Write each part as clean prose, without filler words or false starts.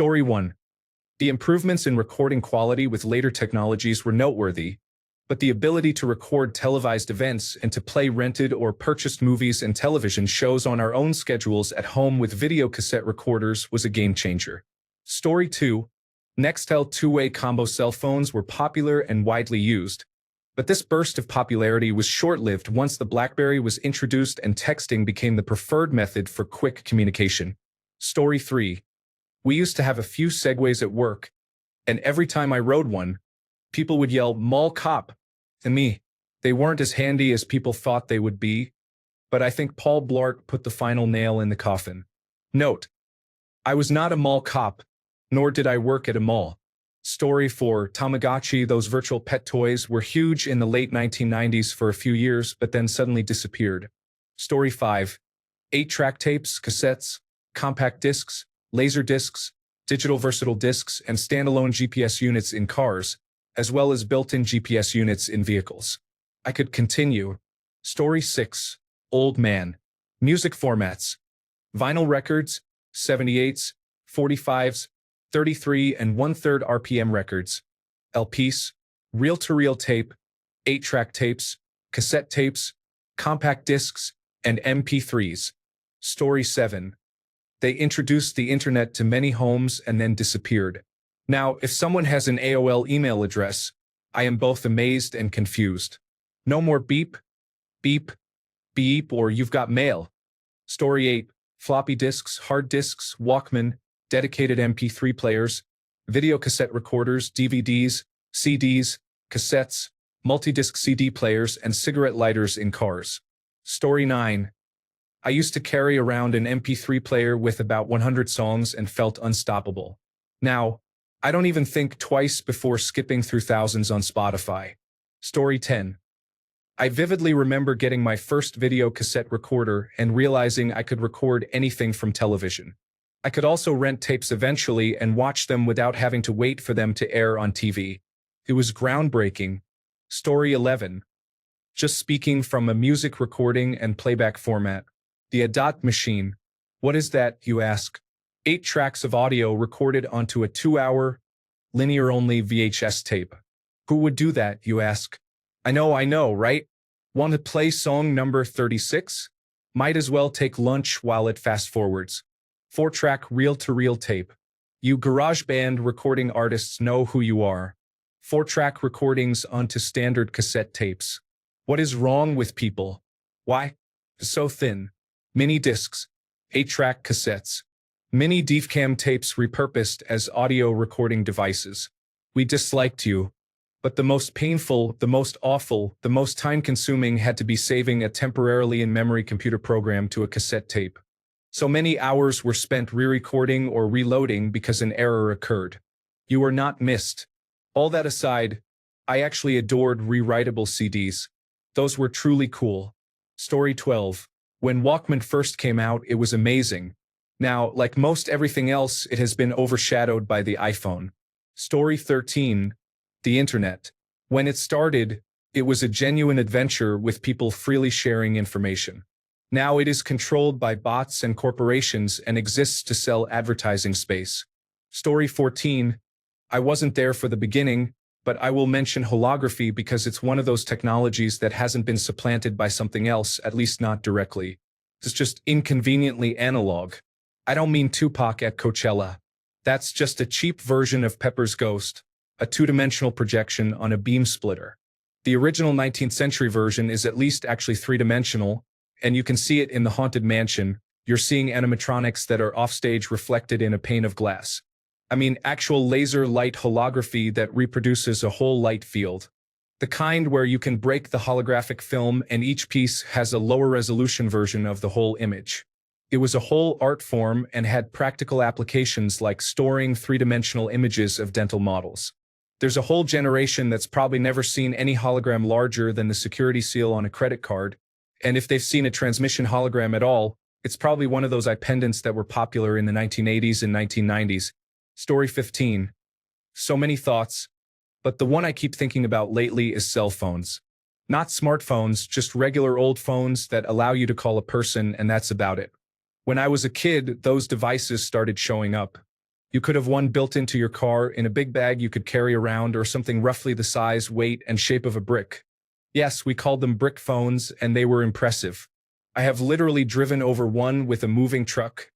Story 1. The improvements in recording quality with later technologies were noteworthy, but the ability to record televised events and to play rented or purchased movies and television shows on our own schedules at home with video cassette recorders was a game changer. Story 2. Nextel two-way combo cell phones were popular and widely used, but this burst of popularity was short-lived once the BlackBerry was introduced and texting became the preferred method for quick communication. Story 3. We used to have a few Segways at work, and every time I rode one, people would yell, "Mall cop," to me. They weren't as handy as people thought they would be, but I think Paul Blart put the final nail in the coffin. Note: I was not a mall cop, nor did I work at a mall. Story 4. Tamagotchi, those virtual pet toys, were huge in the late 1990s for a few years, but then suddenly disappeared. Story 5. 8-track tapes, cassettes, compact discs, laser discs, digital versatile discs, and standalone GPS units in cars, as well as built-in GPS units in vehicles. I could continue. Story 6. Old man. Music formats. Vinyl records, 78s, 45s, 33 and 1/3 RPM records, LPs, reel-to-reel tape, 8-track tapes, cassette tapes, compact discs, and MP3s. Story 7. They introduced the internet to many homes and then disappeared. Now, if someone has an AOL email address, I am both amazed and confused. No more beep, beep, beep, or you've got mail. Story 8. Floppy disks, hard disks, Walkman, dedicated MP3 players, video cassette recorders, DVDs, CDs, cassettes, multi-disc CD players, and cigarette lighters in cars. Story 9. I used to carry around an MP3 player with about 100 songs and felt unstoppable. Now, I don't even think twice before skipping through thousands on Spotify. Story 10. I vividly remember getting my first video cassette recorder and realizing I could record anything from television. I could also rent tapes eventually and watch them without having to wait for them to air on TV. It was groundbreaking. Story 11. Just speaking from a music recording and playback format. The ADAT machine. What is that, you ask? 8 tracks of audio recorded onto a 2-hour, linear-only VHS tape. Who would do that, you ask? I know, right? Want to play song number 36? Might as well take lunch while it fast-forwards. 4-track reel-to-reel tape. You GarageBand recording artists know who you are. 4-track recordings onto standard cassette tapes. What is wrong with people? Why? So thin. Mini discs. 8-track cassettes. Mini DVCam tapes repurposed as audio recording devices. We disliked you. But the most painful, the most awful, the most time-consuming had to be saving a temporarily in-memory computer program to a cassette tape. So many hours were spent re-recording or reloading because an error occurred. You were not missed. All that aside, I actually adored rewritable CDs. Those were truly cool. Story 12. When Walkman first came out, it was amazing. Now, like most everything else, it has been overshadowed by the iPhone. Story 13. The Internet. When it started, it was a genuine adventure with people freely sharing information. Now it is controlled by bots and corporations and exists to sell advertising space. Story 14. I wasn't there for the beginning, but I will mention holography because it's one of those technologies that hasn't been supplanted by something else, at least not directly. It's just inconveniently analog. I don't mean Tupac at Coachella. That's just a cheap version of Pepper's Ghost, a 2-dimensional projection on a beam splitter. The original 19th century version is at least actually 3-dimensional, and you can see it in the Haunted Mansion. You're seeing animatronics that are offstage reflected in a pane of glass. I mean actual laser light holography that reproduces a whole light field. The kind where you can break the holographic film and each piece has a lower resolution version of the whole image. It was a whole art form and had practical applications like storing 3-dimensional images of dental models. There's a whole generation that's probably never seen any hologram larger than the security seal on a credit card, and if they've seen a transmission hologram at all, it's probably one of those eye pendants that were popular in the 1980s and 1990s. Story 15. So many thoughts, but the one I keep thinking about lately is cell phones. Not smartphones, just regular old phones that allow you to call a person, and that's about it. When I was a kid, those devices started showing up. You could have one built into your car in a big bag you could carry around or something roughly the size, weight, and shape of a brick. Yes, we called them brick phones, and they were impressive. I have literally driven over one with a moving truck,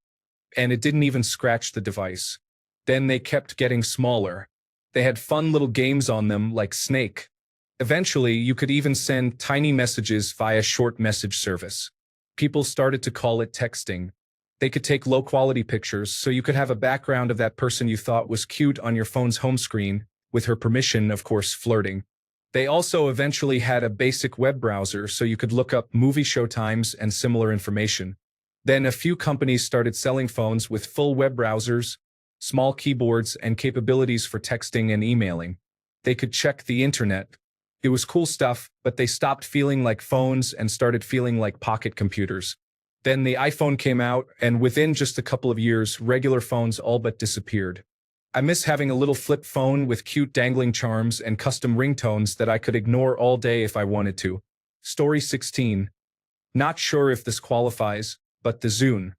and it didn't even scratch the device. Then they kept getting smaller. They had fun little games on them like Snake. Eventually, you could even send tiny messages via short message service. People started to call it texting. They could take low-quality pictures, so you could have a background of that person you thought was cute on your phone's home screen, with her permission, of course, flirting. They also eventually had a basic web browser so you could look up movie showtimes and similar information. Then a few companies started selling phones with full web browsers, small keyboards, and capabilities for texting and emailing. They could check the internet. It was cool stuff, but they stopped feeling like phones and started feeling like pocket computers. Then the iPhone came out, and within just a couple of years, regular phones all but disappeared. I miss having a little flip phone with cute dangling charms and custom ringtones that I could ignore all day if I wanted to. Story 16. Not sure if this qualifies, but the Zune.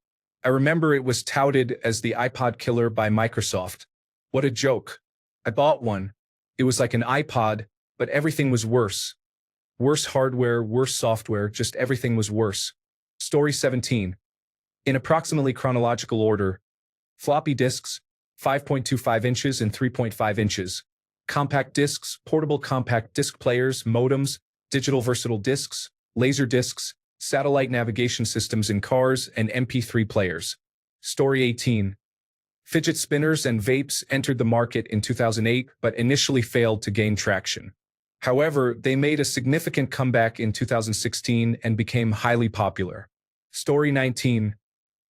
I remember it was touted as the iPod killer by Microsoft. What a joke. I bought one. It was like an iPod, but everything was worse. Worse hardware, worse software, just everything was worse. Story 17. In approximately chronological order: floppy disks, 5.25 inches and 3.5 inches. Compact disks, portable compact disc players, modems, digital versatile disks, laser disks, satellite navigation systems in cars, and MP3 players. Story 18. Fidget spinners and vapes entered the market in 2008 but initially failed to gain traction. However, they made a significant comeback in 2016 and became highly popular. Story 19.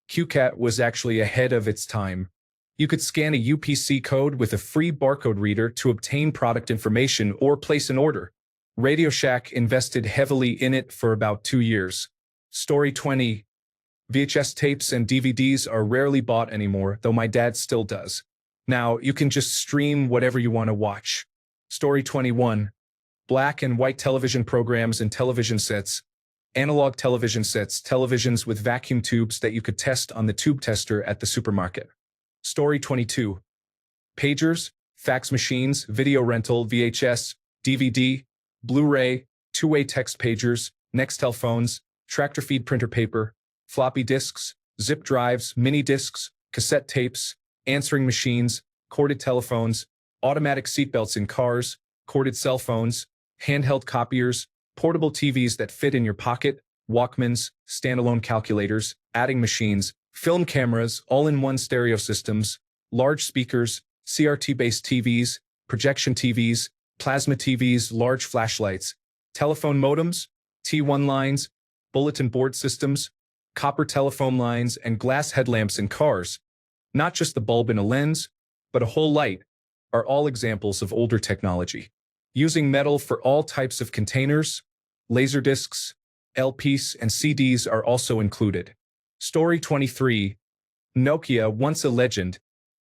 QCat was actually ahead of its time. You could scan a UPC code with a free barcode reader to obtain product information or place an order. Radio Shack invested heavily in it for about 2 years. Story 20. VHS tapes and DVDs are rarely bought anymore, though my dad still does. Now, you can just stream whatever you want to watch. Story 21. Black and white television programs and television sets. Analog television sets, televisions with vacuum tubes that you could test on the tube tester at the supermarket. Story 22. Pagers, fax machines, video rental, VHS, DVD, Blu-ray, two-way text pagers, Nextel phones, tractor feed printer paper, floppy disks, zip drives, mini disks, cassette tapes, answering machines, corded telephones, automatic seatbelts in cars, corded cell phones, handheld copiers, portable TVs that fit in your pocket, Walkmans, standalone calculators, adding machines, film cameras, all-in-one stereo systems, large speakers, CRT-based TVs, projection TVs, plasma TVs, large flashlights, telephone modems, T1 lines, bulletin board systems, copper telephone lines, and glass headlamps in cars. Not just the bulb in a lens, but a whole light, are all examples of older technology. Using metal for all types of containers, laserdiscs, LPs, and CDs are also included. Story 23. Nokia, once a legend,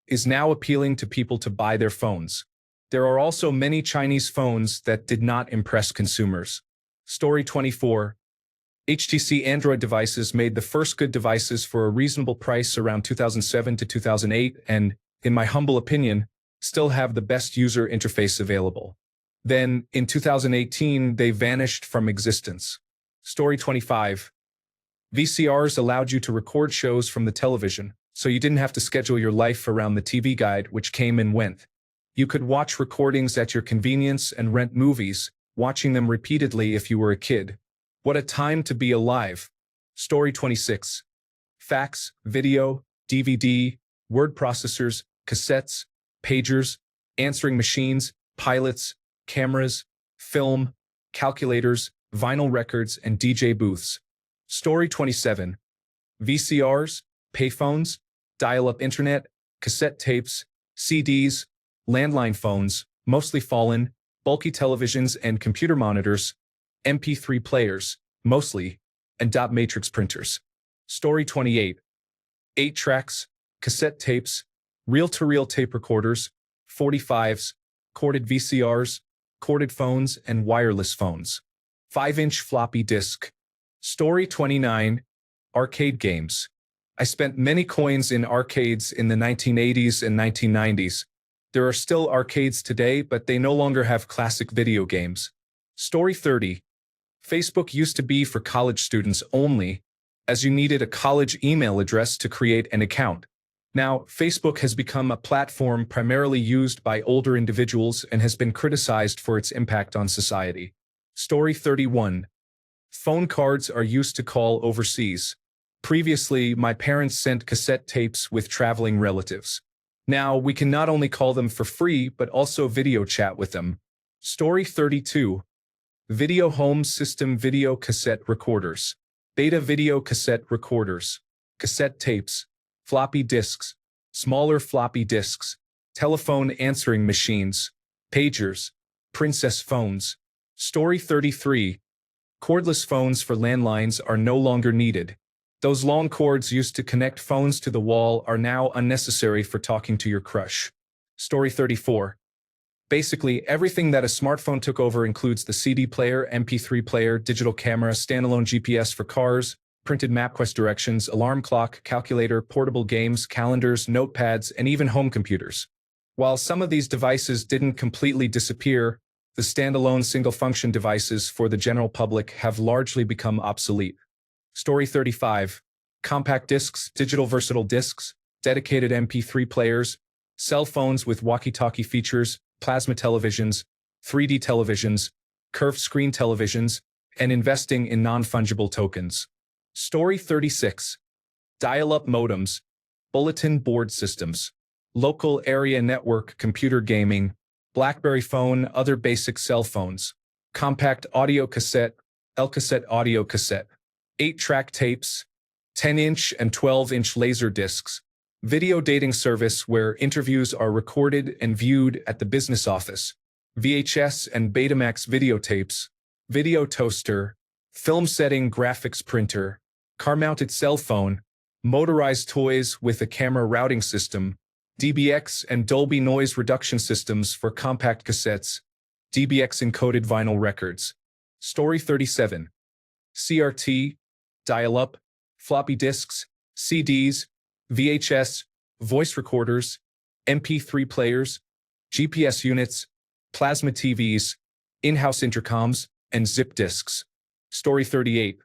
is now appealing to people to buy their phones. There are also many Chinese phones that did not impress consumers. Story 24. HTC Android devices made the first good devices for a reasonable price around 2007 to 2008 and, in my humble opinion, still have the best user interface available. Then, in 2018, they vanished from existence. Story 25. VCRs allowed you to record shows from the television, so you didn't have to schedule your life around the TV guide, which came and went. You could watch recordings at your convenience and rent movies, watching them repeatedly if you were a kid. What a time to be alive. Story 26. Fax, video, DVD, word processors, cassettes, pagers, answering machines, pilots, cameras, film, calculators, vinyl records, and DJ booths. Story 27. VCRs, payphones, dial-up internet, cassette tapes, CDs, landline phones, mostly fallen, bulky televisions and computer monitors, MP3 players, mostly, and dot matrix printers. Story 28. 8 tracks, cassette tapes, reel-to-reel tape recorders, 45s, corded VCRs, corded phones, and wireless phones. 5-inch floppy disk. Story 29. Arcade games. I spent many coins in arcades in the 1980s and 1990s. There are still arcades today, but they no longer have classic video games. Story 30. Facebook used to be for college students only, as you needed a college email address to create an account. Now, Facebook has become a platform primarily used by older individuals and has been criticized for its impact on society. Story 31. Phone cards are used to call overseas. Previously, my parents sent cassette tapes with traveling relatives. Now, we can not only call them for free, but also video chat with them. Story 32. Video home system video cassette recorders. Beta video cassette recorders. Cassette tapes. Floppy disks. Smaller floppy disks. Telephone answering machines. Pagers. Princess phones. Story 33. Cordless phones for landlines are no longer needed. Those long cords used to connect phones to the wall are now unnecessary for talking to your crush. Story 34. Basically, everything that a smartphone took over includes the CD player, MP3 player, digital camera, standalone GPS for cars, printed MapQuest directions, alarm clock, calculator, portable games, calendars, notepads, and even home computers. While some of these devices didn't completely disappear, the standalone single-function devices for the general public have largely become obsolete. Story 35. Compact discs, digital versatile discs, dedicated MP3 players, cell phones with walkie-talkie features, plasma televisions, 3D televisions, curved screen televisions, and investing in non-fungible tokens. Story 36. Dial-up modems, bulletin board systems, local area network computer gaming, BlackBerry phone, other basic cell phones, compact audio cassette, L-cassette audio cassette, 8-track tapes, 10-inch and 12-inch laser discs, video dating service where interviews are recorded and viewed at the business office, VHS and Betamax videotapes, video toaster, film setting graphics printer, car-mounted cell phone, motorized toys with a camera routing system, DBX and Dolby noise reduction systems for compact cassettes, DBX encoded vinyl records. Story 37. CRT, dial-up, floppy disks, CDs, VHS, voice recorders, MP3 players, GPS units, plasma TVs, in-house intercoms, and zip disks. Story 38.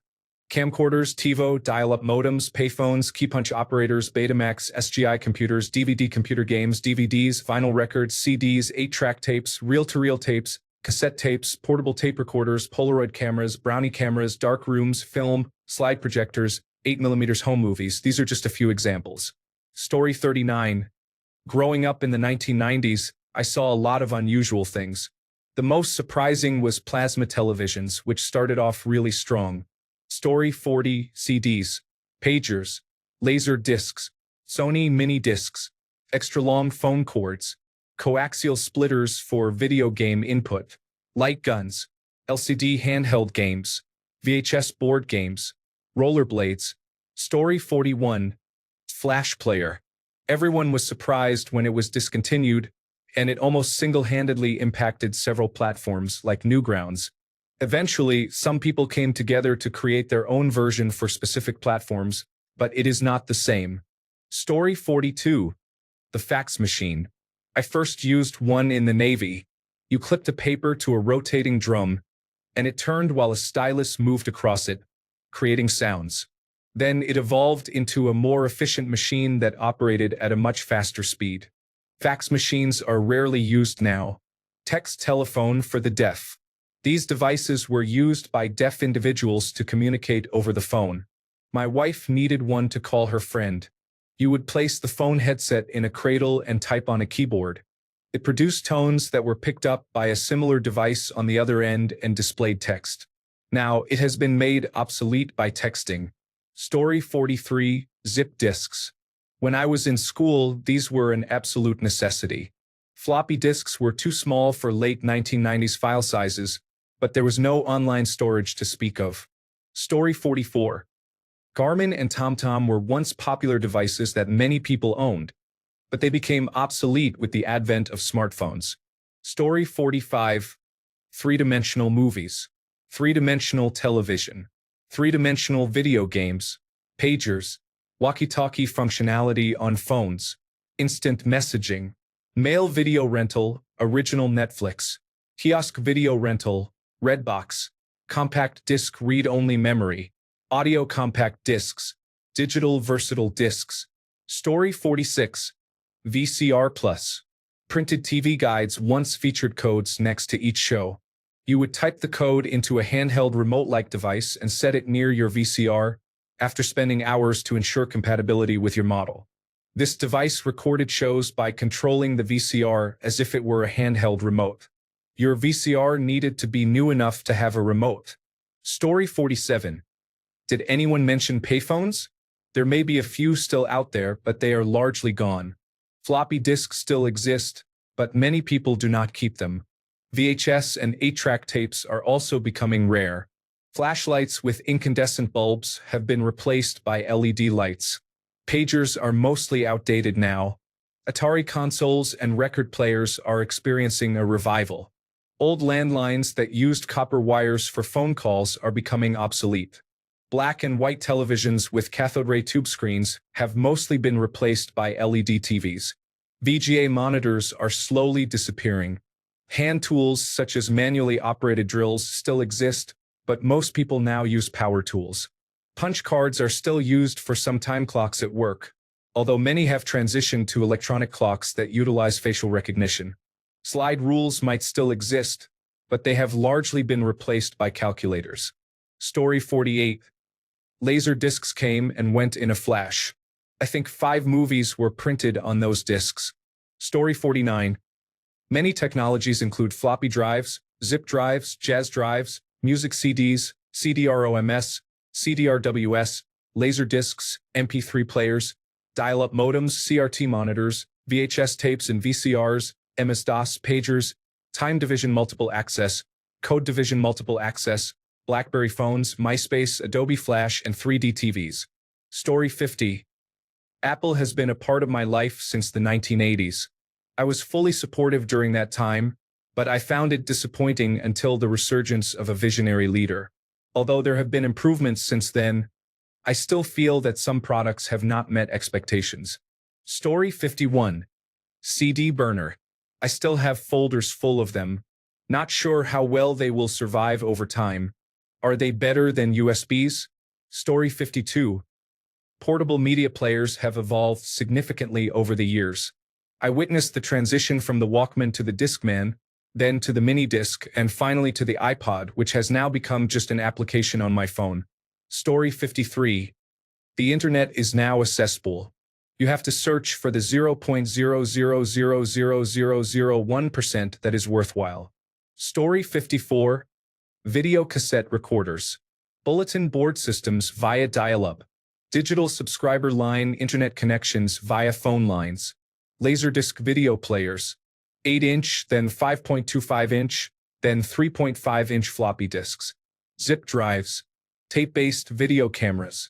Camcorders, TiVo, dial-up modems, payphones, keypunch operators, Betamax, SGI computers, DVD computer games, DVDs, vinyl records, CDs, 8-track tapes, reel-to-reel tapes, cassette tapes, portable tape recorders, Polaroid cameras, brownie cameras, dark rooms, film, slide projectors, 8mm home movies. These are just a few examples. Story 39. Growing up in the 1990s, I saw a lot of unusual things. The most surprising was plasma televisions, which started off really strong. Story 40. CDs, pagers, laser discs, Sony mini discs, extra-long phone cords, coaxial splitters for video game input, light guns, LCD handheld games, VHS board games, rollerblades. Story 41. Flash player. Everyone was surprised when it was discontinued, and it almost single-handedly impacted several platforms like Newgrounds. Eventually, some people came together to create their own version for specific platforms, but it is not the same. Story 42. The fax machine. I first used one in the Navy. You clipped a paper to a rotating drum, and it turned while a stylus moved across it, creating sounds. Then it evolved into a more efficient machine that operated at a much faster speed. Fax machines are rarely used now. Text telephone for the deaf. These devices were used by deaf individuals to communicate over the phone. My wife needed one to call her friend. You would place the phone headset in a cradle and type on a keyboard. It produced tones that were picked up by a similar device on the other end and displayed text. Now, it has been made obsolete by texting. Story 43. Zip disks. When I was in school, these were an absolute necessity. Floppy disks were too small for late 1990s file sizes, but there was no online storage to speak of. Story 44. Garmin and TomTom were once popular devices that many people owned, but they became obsolete with the advent of smartphones. Story 45. Three-dimensional movies, three-dimensional television, three-dimensional video games, pagers, walkie-talkie functionality on phones, instant messaging, mail video rental, original Netflix, kiosk video rental, Redbox, compact disc read-only memory, audio compact discs, digital versatile discs, Story 46, VCR Plus. Printed TV guides once featured codes next to each show. You would type the code into a handheld remote-like device and set it near your VCR after spending hours to ensure compatibility with your model. This device recorded shows by controlling the VCR as if it were a handheld remote. Your VCR needed to be new enough to have a remote. Story 47. Did anyone mention payphones? There may be a few still out there, but they are largely gone. Floppy disks still exist, but many people do not keep them. VHS and 8-track tapes are also becoming rare. Flashlights with incandescent bulbs have been replaced by LED lights. Pagers are mostly outdated now. Atari consoles and record players are experiencing a revival. Old landlines that used copper wires for phone calls are becoming obsolete. Black and white televisions with cathode ray tube screens have mostly been replaced by LED TVs. VGA monitors are slowly disappearing. Hand tools such as manually operated drills still exist, but most people now use power tools. Punch cards are still used for some time clocks at work, although many have transitioned to electronic clocks that utilize facial recognition. Slide rules might still exist, but they have largely been replaced by calculators. Story 48. Laser discs came and went in a flash. I think 5 movies were printed on those discs. Story 49. Many technologies include floppy drives, zip drives, jazz drives, music CDs, CD-ROMs, CD-RWS, laser discs, MP3 players, dial-up modems, CRT monitors, VHS tapes and VCRs, MS-DOS pagers, time division multiple access, code division multiple access, BlackBerry phones, MySpace, Adobe Flash, and 3D TVs. Story 50. Apple has been a part of my life since the 1980s. I was fully supportive during that time, but I found it disappointing until the resurgence of a visionary leader. Although there have been improvements since then, I still feel that some products have not met expectations. Story 51. CD burner. I still have folders full of them. Not sure how well they will survive over time. Are they better than USBs? Story 52. Portable media players have evolved significantly over the years. I witnessed the transition from the Walkman to the Discman, then to the mini disc, and finally to the iPod, which has now become just an application on my phone. Story 53. The internet is now a cesspool. You have to search for the 0.0000001% that is worthwhile. Story 54. Video cassette recorders. Bulletin board systems via dial-up. Digital subscriber line internet connections via phone lines. Laserdisc video players. 8-inch, then 5.25-inch, then 3.5-inch floppy disks. Zip drives. Tape-based video cameras.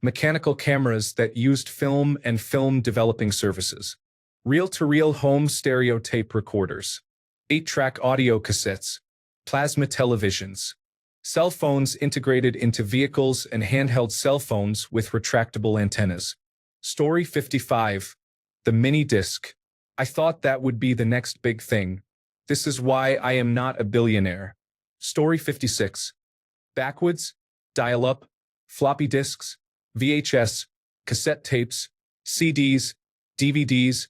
Mechanical cameras that used film and film developing services. Reel-to-reel home stereo tape recorders. 8-track audio cassettes. Plasma televisions. Cell phones integrated into vehicles and handheld cell phones with retractable antennas. Story 55. The mini disc. I thought that would be the next big thing. This is why I am not a billionaire. Story 56. Backwoods, dial-up, floppy disks, VHS, cassette tapes, CDs, DVDs,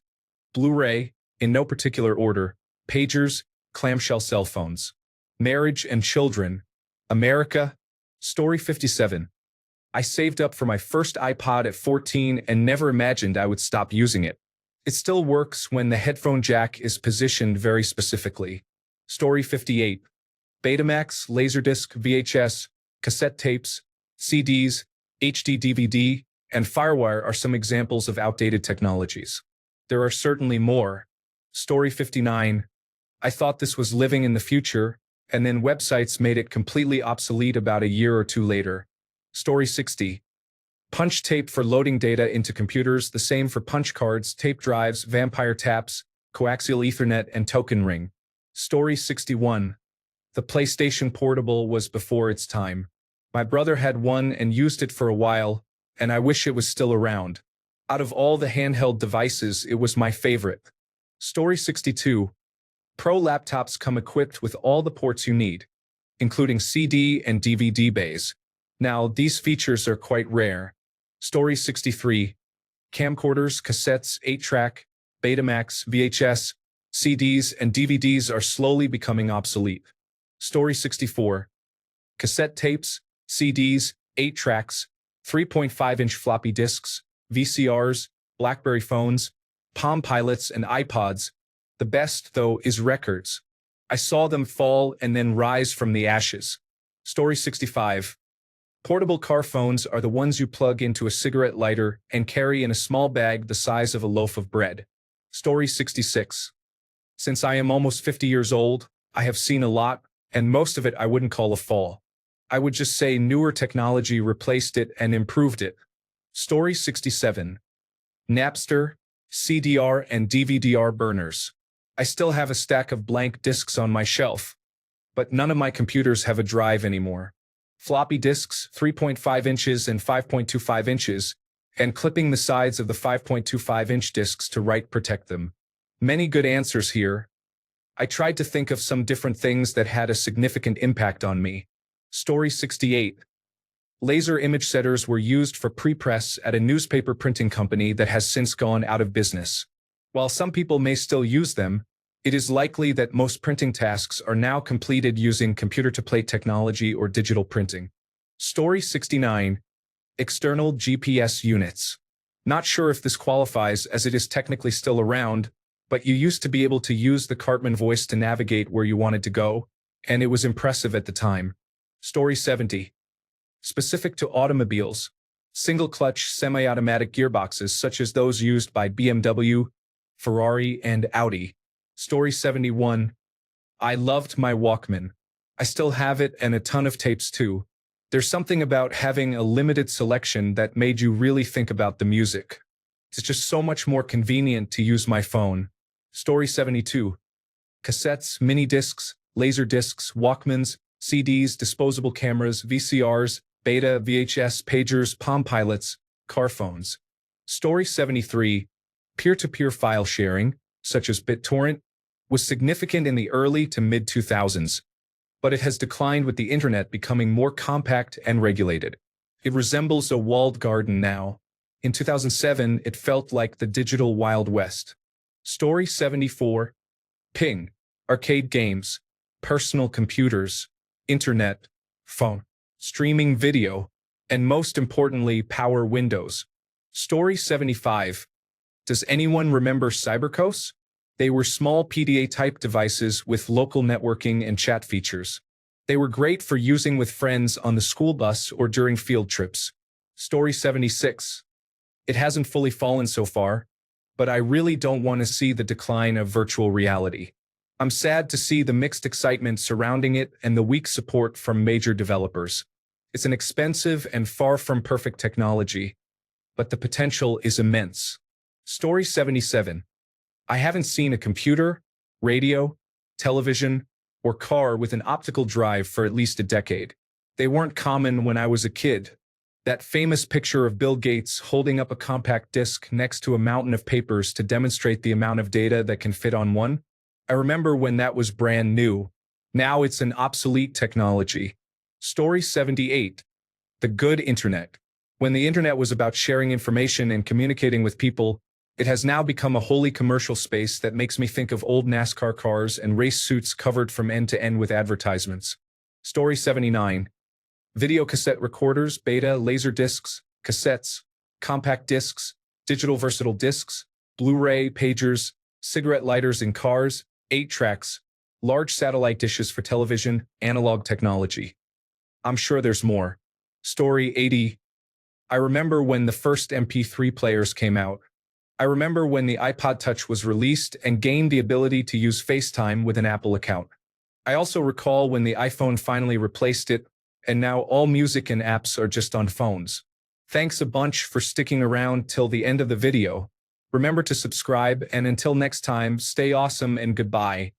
Blu-ray, in no particular order, pagers, clamshell cell phones. Marriage and children. America. Story 57. I saved up for my first iPod at 14 and never imagined I would stop using it. It still works when the headphone jack is positioned very specifically. Story 58. Betamax, Laserdisc, VHS, cassette tapes, CDs, HD DVD, and FireWire are some examples of outdated technologies. There are certainly more. Story 59. I thought this was living in the future, and then websites made it completely obsolete about a year or two later. Story 60. Punch tape for loading data into computers, the same for punch cards, tape drives, vampire taps, coaxial Ethernet, and token ring. Story 61. The PlayStation Portable was before its time. My brother had one and used it for a while, and I wish it was still around. Out of all the handheld devices, it was my favorite. Story 62. Pro laptops come equipped with all the ports you need, including CD and DVD bays. Now, these features are quite rare. Story 63. Camcorders, cassettes, 8-track, Betamax, VHS, CDs, and DVDs are slowly becoming obsolete. Story 64. Cassette tapes, CDs, 8-tracks, 3.5-inch floppy disks, VCRs, BlackBerry phones, Palm Pilots, and iPods. The best, though, is records. I saw them fall and then rise from the ashes. Story 65. Portable car phones are the ones you plug into a cigarette lighter and carry in a small bag the size of a loaf of bread. Story 66. Since I am almost 50 years old, I have seen a lot, and most of it I wouldn't call a fall. I would just say newer technology replaced it and improved it. Story 67. Napster, CDR, and DVD-R burners. I still have a stack of blank disks on my shelf, but none of my computers have a drive anymore. Floppy disks, 3.5 inches and 5.25 inches, and clipping the sides of the 5.25-inch disks to protect them. Many good answers here. I tried to think of some different things that had a significant impact on me. Story 68. Laser image setters were used for prepress at a newspaper printing company that has since gone out of business. While some people may still use them, it is likely that most printing tasks are now completed using computer-to-plate technology or digital printing. Story 69. External GPS units. Not sure if this qualifies as it is technically still around, but you used to be able to use the Cartman voice to navigate where you wanted to go, and it was impressive at the time. Story 70. Specific to automobiles, single-clutch semi-automatic gearboxes such as those used by BMW, Ferrari, and Audi. Story 71. I loved my Walkman. I still have it and a ton of tapes too. There's something about having a limited selection that made you really think about the music. It's just so much more convenient to use my phone. Story 72. Cassettes, mini discs, laser discs, Walkmans, CDs, disposable cameras, VCRs, Beta, VHS, pagers, Palm Pilots, car phones. Story 73. Peer-to-peer file sharing, such as BitTorrent, was significant in the early to mid-2000s, but it has declined with the internet becoming more compact and regulated. It resembles a walled garden now. In 2007, it felt like the digital Wild West. Story 74. Ping, arcade games, personal computers, internet, phone, streaming video, and most importantly, power windows. Story 75. Does anyone remember Cybercos? They were small PDA-type devices with local networking and chat features. They were great for using with friends on the school bus or during field trips. Story 76. It hasn't fully fallen so far, but I really don't want to see the decline of virtual reality. I'm sad to see the mixed excitement surrounding it and the weak support from major developers. It's an expensive and far from perfect technology, but the potential is immense. Story 77. I haven't seen a computer, radio, television, or car with an optical drive for at least a decade. They weren't common when I was a kid. That famous picture of Bill Gates holding up a compact disc next to a mountain of papers to demonstrate the amount of data that can fit on one? I remember when that was brand new. Now it's an obsolete technology. Story 78. The good internet. When the internet was about sharing information and communicating with people, it has now become a wholly commercial space that makes me think of old NASCAR cars and race suits covered from end to end with advertisements. Story 79. Video cassette recorders, beta, laser discs, cassettes, compact discs, digital versatile discs, Blu-ray, pagers, cigarette lighters in cars, 8-tracks, large satellite dishes for television, analog technology. I'm sure there's more. Story 80. I remember when the first MP3 players came out. I remember when the iPod Touch was released and gained the ability to use FaceTime with an Apple account. I also recall when the iPhone finally replaced it, and now all music and apps are just on phones. Thanks a bunch for sticking around till the end of the video. Remember to subscribe, and until next time, stay awesome and goodbye.